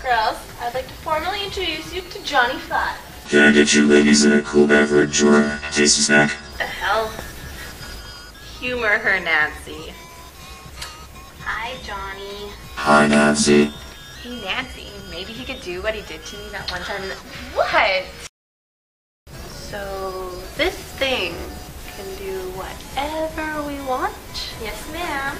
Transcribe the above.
Girls, I'd like to formally introduce you to Johnny Five. Can I get you ladies a cool beverage or a tasty snack? The hell? Humor her, Nancy. Hi, Johnny. Hi, Nancy. Hey, Nancy, maybe he could do what he did to me that one time. What? So, this thing can do whatever we want? Yes, ma'am.